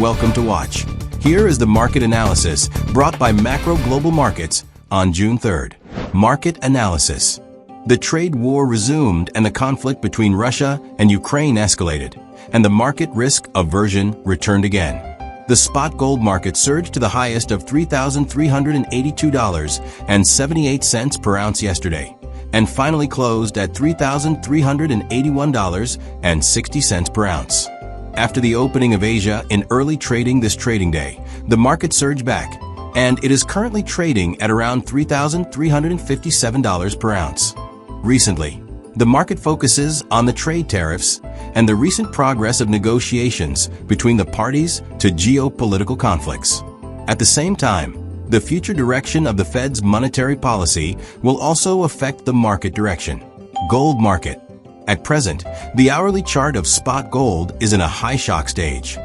welcome to watch. Here is the market analysis brought by Macro Global Markets on June 3rd. Market analysis. The trade war resumed and the conflict between Russia and Ukraine escalated, and the market risk aversion returned again. The spot gold market surged to the highest of $3,382.78 per ounce yesterday, and finally closed at $3,381.60 per ounce. After the opening of Asia in early trading this trading day, the market surged back, and it is currently trading at around $3,357 per ounce. Recently, the market focuses on the trade tariffs and the recent progress of negotiations between the parties to geopolitical conflicts. At the same time, the future direction of the Fed's monetary policy will also affect the market direction. Gold market. At present, the hourly chart of spot gold is in a high shock stage.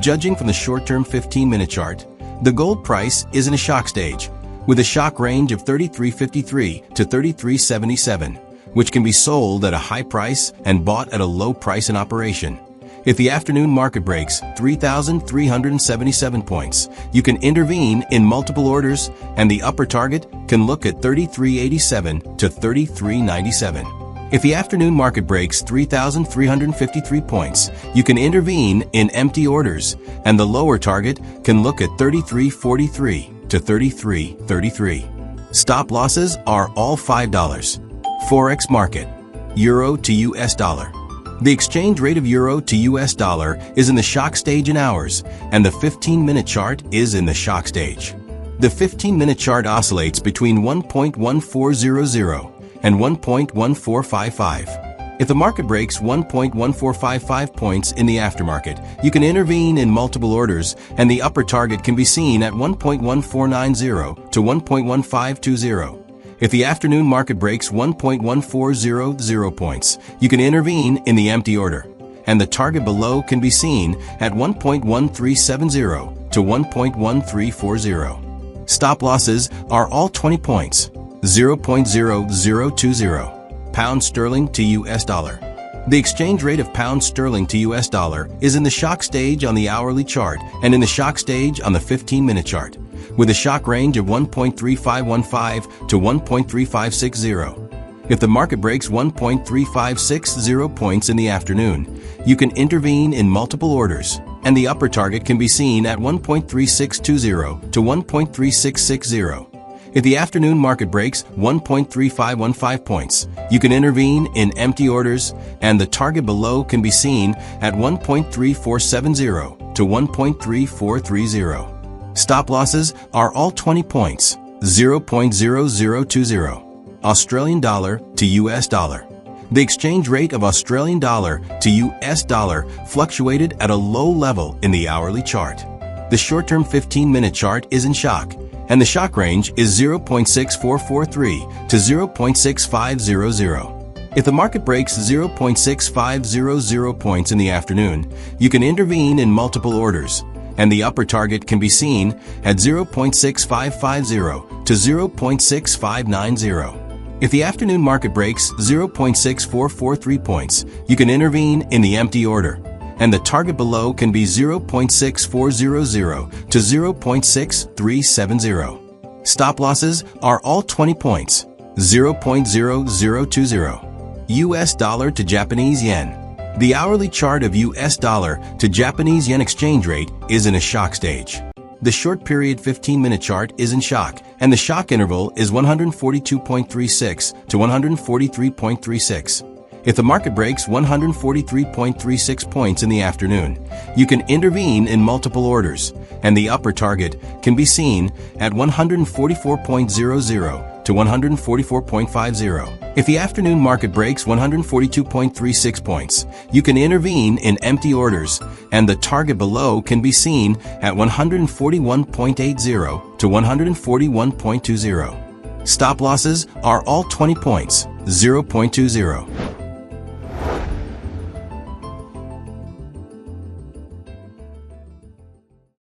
Judging from the short-term 15-minute chart, the gold price is in a shock stage, with a shock range of $33.53 to $33.77, which can be sold at a high price and bought at a low price in operation. If the afternoon market breaks 3,377 points, you can intervene in multiple orders, and the upper target can look at $33.87 to $33.97. If the afternoon market breaks 3,353 points, you can intervene in empty orders, and the lower target can look at $33.43 to $33.33. Stop losses are all $5. Forex market. Euro to US dollar. The exchange rate of euro to US dollar is in the shock stage in hours, and the 15-minute chart is in the shock stage. The 15-minute chart oscillates between 1.1400 and 1.1455. If the market breaks 1.1455 points in the aftermarket, you can intervene in multiple orders, and the upper target can be seen at 1.1490 to 1.1520. If the afternoon market breaks 1.1400 points, you can intervene in the empty order, and the target below can be seen at 1.1370 to 1.1340. Stop losses are all 20 points. 0.0020. Pound sterling to US dollar. The exchange rate of pound sterling to US dollar is in the shock stage on the hourly chart and in the shock stage on the 15-minute chart, with a shock range of 1.3515 to 1.3560. If the market breaks 1.3560 points in the afternoon, you can intervene in multiple orders, and the upper target can be seen at 1.3620 to 1.3660. If the afternoon market breaks 1.3515 points, you can intervene in empty orders, and the target below can be seen at 1.3470 to 1.3430. Stop losses are all 20 points. 0.0020. Australian dollar to US dollar. The exchange rate of Australian dollar to US dollar fluctuated at a low level in the hourly chart. The short-term 15-minute chart is in shock, and the shock range is 0.6443 to 0.6500. If the market breaks 0.6500 points in the afternoon, you can intervene in multiple orders, and the upper target can be seen at 0.6550 to 0.6590. If the afternoon market breaks 0.6443 points, you can intervene in the empty order, and the target below can be 0.6400 to 0.6370. Stop losses are all 20 points. 0.0020. US dollar to Japanese yen. The hourly chart of US dollar to Japanese yen exchange rate is in a shock stage. The short period 15-minute chart is in shock, and the shock interval is 142.36 to 143.36. If the market breaks 143.36 points in the afternoon, you can intervene in multiple orders, and the upper target can be seen at 144.00 to 144.50. If the afternoon market breaks 142.36 points, you can intervene in empty orders, and the target below can be seen at 141.80 to 141.20. Stop losses are all 20 points. 0.20.